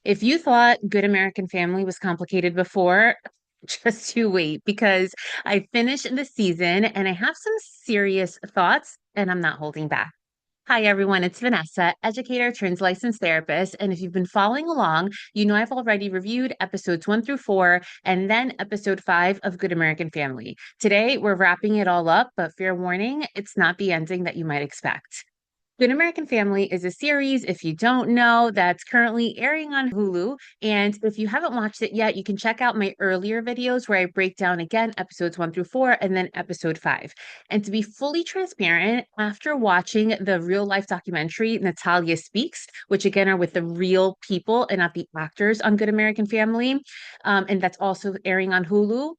If you thought Good American Family was complicated before, just you wait because I finished the season and I have some serious thoughts and I'm not holding back. Hi, everyone. It's Vanessa, educator turns licensed therapist. And if you've been following along, you know I've already reviewed episodes 1 through 4 and then episode 5 of Good American Family. Today, we're wrapping it all up, but fair warning, it's not the ending that you might expect. Good American Family is a series, if you don't know, that's currently airing on Hulu. And if you haven't watched it yet, you can check out my earlier videos where I break down again episodes 1 through 4 and then episode 5. And to be fully transparent, after watching the real life documentary, Natalia Speaks, which again are with the real people and not the actors on Good American Family, and that's also airing on Hulu.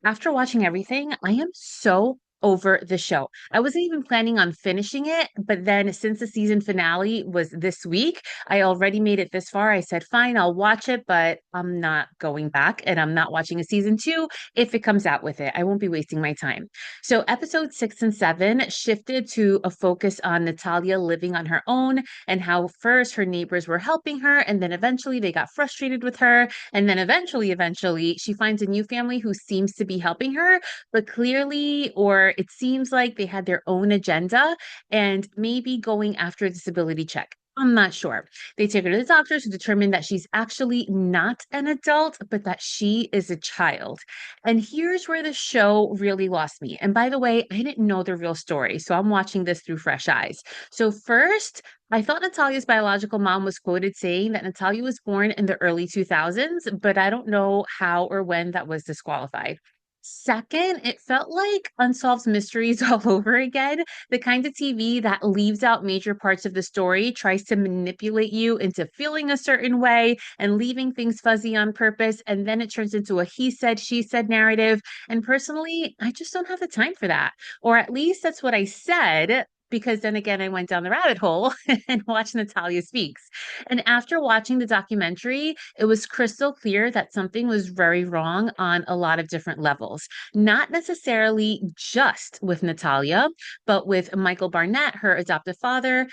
After watching everything, I am so over the show. I wasn't even planning on finishing it, but then since the season finale was this week, I already made it this far. I said, fine, I'll watch it, but I'm not going back and I'm not watching a season 2 if it comes out with it. I won't be wasting my time. So episodes 6 and 7 shifted to a focus on Natalia living on her own and how first her neighbors were helping her, and then eventually they got frustrated with her, and then eventually, she finds a new family who seems to be helping her, but clearly, or it seems like they had their own agenda and maybe going after a disability check. I'm not sure. They take her to the doctors who determine that she's actually not an adult, but that she is a child. And here's where the show really lost me. And by the way, I didn't know the real story, so I'm watching this through fresh eyes. So, first, I thought Natalia's biological mom was quoted saying that Natalia was born in the early 2000s, but I don't know how or when that was disqualified. Second, it felt like Unsolved Mysteries all over again, the kind of TV that leaves out major parts of the story, tries to manipulate you into feeling a certain way and leaving things fuzzy on purpose, and then it turns into a he said, she said narrative. And personally, I just don't have the time for that. Or at least that's what I said, because then again, I went down the rabbit hole and watched Natalia Speaks. And after watching the documentary, it was crystal clear that something was very wrong on a lot of different levels. Not necessarily just with Natalia, but with Michael Barnett, her adoptive father.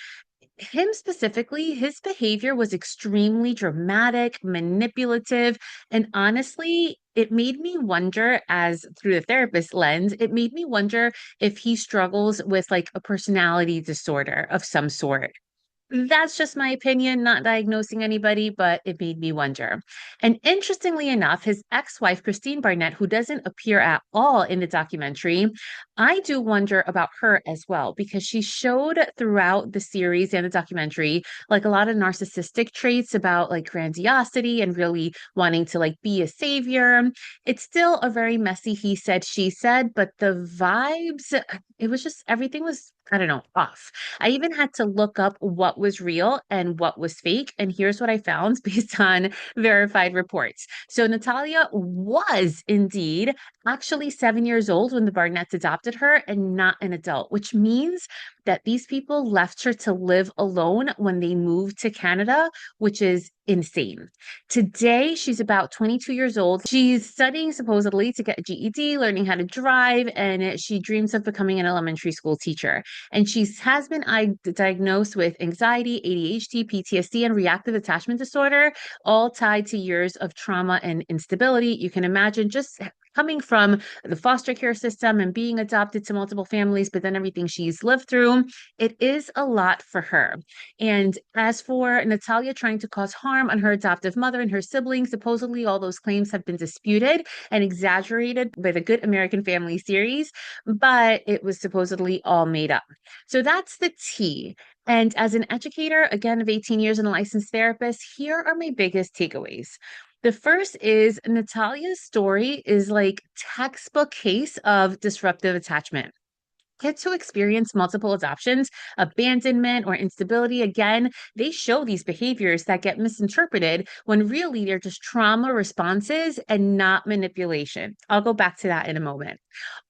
Him specifically, his behavior was extremely dramatic, manipulative, and honestly, it made me wonder, as through the therapist lens, it made me wonder if he struggles with like a personality disorder of some sort. That's just my opinion, not diagnosing anybody, but it made me wonder. And interestingly enough, his ex-wife, Christine Barnett, who doesn't appear at all in the documentary, I do wonder about her as well, because she showed throughout the series and the documentary, like a lot of narcissistic traits about like grandiosity and really wanting to like be a savior. It's still a very messy he said, she said, but the vibes, it was just everything was, I don't know, off. I even had to look up what was real and what was fake. And here's what I found based on verified reports. So Natalia was indeed actually 7 years old when the Barnetts adopted her and not an adult, which means that these people left her to live alone when they moved to Canada, which is insane. Today, she's about 22 years old. She's studying supposedly to get a GED, learning how to drive, and she dreams of becoming an elementary school teacher. And she has been diagnosed with anxiety, ADHD, PTSD, and reactive attachment disorder, all tied to years of trauma and instability. You can imagine just coming from the foster care system and being adopted to multiple families, but then everything she's lived through, it is a lot for her. And as for Natalia trying to cause harm on her adoptive mother and her siblings, supposedly all those claims have been disputed and exaggerated by the Good American Family series, but it was supposedly all made up. So that's the tea. And as an educator, again, of 18 years and a licensed therapist, here are my biggest takeaways. The first is Natalia's story is like textbook case of disruptive attachment. Kids who experience multiple adoptions, abandonment, or instability, again, they show these behaviors that get misinterpreted when really they're just trauma responses and not manipulation. I'll go back to that in a moment.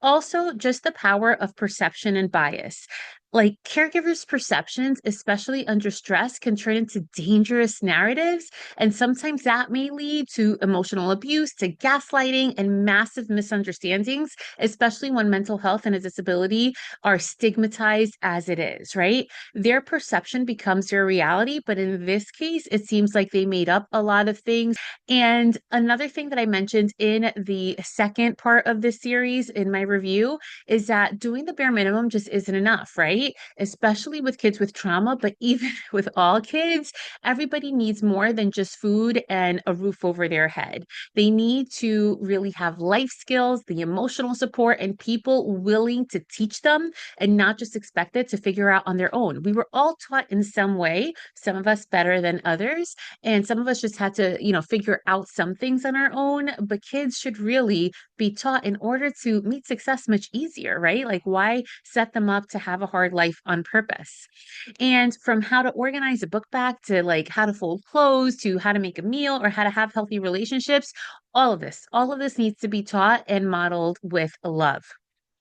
Also, just the power of perception and bias. Like caregivers' perceptions, especially under stress, can turn into dangerous narratives. And sometimes that may lead to emotional abuse, to gaslighting, and massive misunderstandings, especially when mental health and a disability are stigmatized as it is, right? Their perception becomes their reality. But in this case, it seems like they made up a lot of things. And another thing that I mentioned in the second part of this series in my review is that doing the bare minimum just isn't enough, right? Especially with kids with trauma, but even with all kids, everybody needs more than just food and a roof over their head. They need to really have life skills, the emotional support, and people willing to teach them and not just expected to figure out on their own. We were all taught in some way, some of us better than others, and some of us just had to, figure out some things on our own, but kids should really be taught in order to meet success much easier, right? Like, why set them up to have a hard life on purpose? And from how to organize a book bag to like how to fold clothes to how to make a meal or how to have healthy relationships, all of this needs to be taught and modeled with love.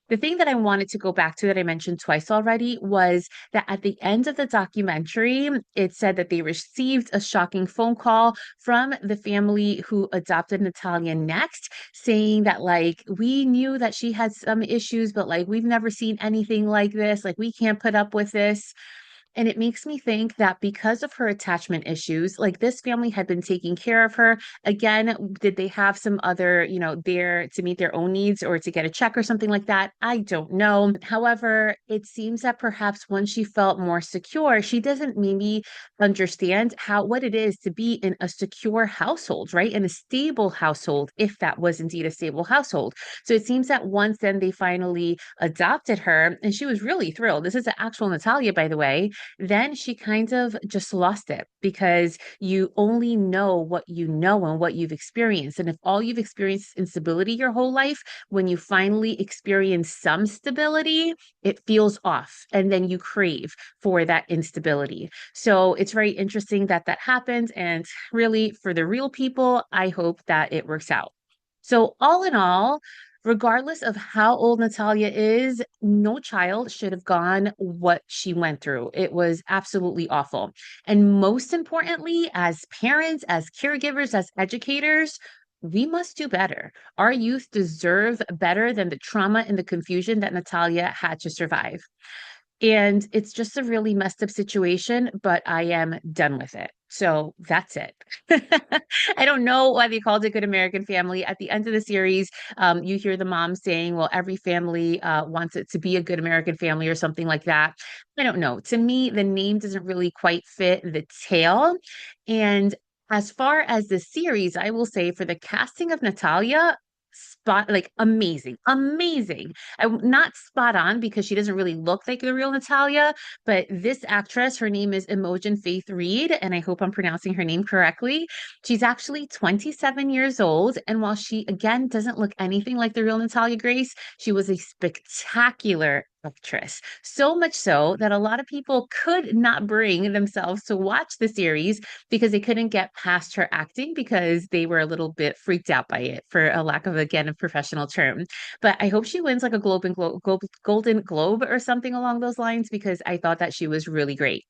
The thing that I wanted to go back to that I mentioned twice already was that at the end of the documentary, it said that they received a shocking phone call from the family who adopted Natalia next, saying that, like, we knew that she had some issues, but like, we've never seen anything like this. Like, we can't put up with this. And it makes me think that because of her attachment issues, like this family had been taking care of her. Again, did they have some other, there to meet their own needs or to get a check or something like that? I don't know. However, it seems that perhaps once she felt more secure, she doesn't maybe understand what it is to be in a secure household, right? In a stable household, if that was indeed a stable household. So it seems that once then they finally adopted her, and she was really thrilled. This is the actual Natalia, by the way. Then she kind of just lost it because you only know what you know and what you've experienced. And if all you've experienced is instability your whole life, when you finally experience some stability, it feels off. And then you crave for that instability. So it's very interesting that that happens. And really, for the real people, I hope that it works out. So, all in all, regardless of how old Natalia is, no child should have gone what she went through. It was absolutely awful. And most importantly, as parents, as caregivers, as educators, we must do better. Our youth deserve better than the trauma and the confusion that Natalia had to survive. And it's just a really messed up situation, but I am done with it. So that's it. I don't know why they called it Good American Family. At the end of the series, you hear the mom saying, well, every family wants it to be a good American family or something like that. I don't know. To me, the name doesn't really quite fit the tale. And as far as the series, I will say for the casting of Natalia, spot like amazing, amazing. Not spot on because she doesn't really look like the real Natalia, but this actress, her name is Imogen Faith Reed, and I hope I'm pronouncing her name correctly. She's actually 27 years old, and while she again doesn't look anything like the real Natalia Grace, she was a spectacular actress. So much so that a lot of people could not bring themselves to watch the series because they couldn't get past her acting because they were a little bit freaked out by it, for a lack of, again, a professional term. But I hope she wins like a Golden Globe or something along those lines because I thought that she was really great.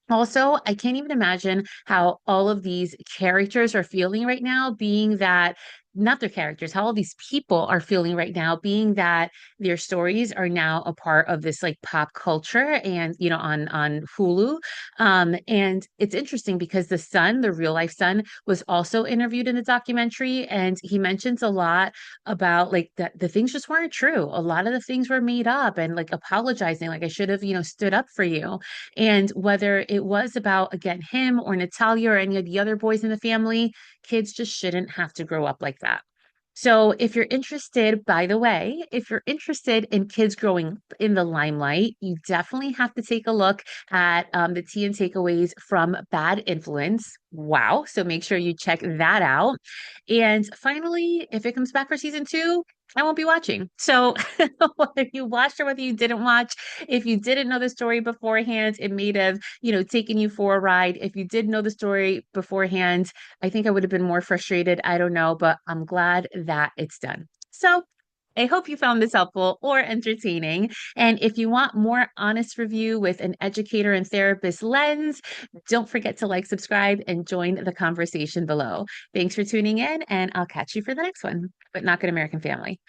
Also, I can't even imagine how all of these characters are feeling right now, being that not their characters, how all these people are feeling right now, being that their stories are now a part of this like pop culture and on Hulu. And it's interesting because the son, the real life son, was also interviewed in the documentary, and he mentions a lot about like that the things just weren't true. A lot of the things were made up and like apologizing, like I should have, stood up for you. And whether it was about, again, him or Natalia or any of the other boys in the family, kids just shouldn't have to grow up like that. So, if you're interested, by the way, if you're interested in kids growing up in the limelight, you definitely have to take a look at the tea and takeaways from Bad Influence. Wow. So, make sure you check that out. And finally, if it comes back for season two, I won't be watching. So, whether you watched or whether you didn't watch, if you didn't know the story beforehand, it may have, taken you for a ride. If you did know the story beforehand, I think I would have been more frustrated. I don't know, but I'm glad that it's done. So I hope you found this helpful or entertaining. And if you want more honest review with an educator and therapist lens, don't forget to like, subscribe, and join the conversation below. Thanks for tuning in, and I'll catch you for the next one. But not good American family.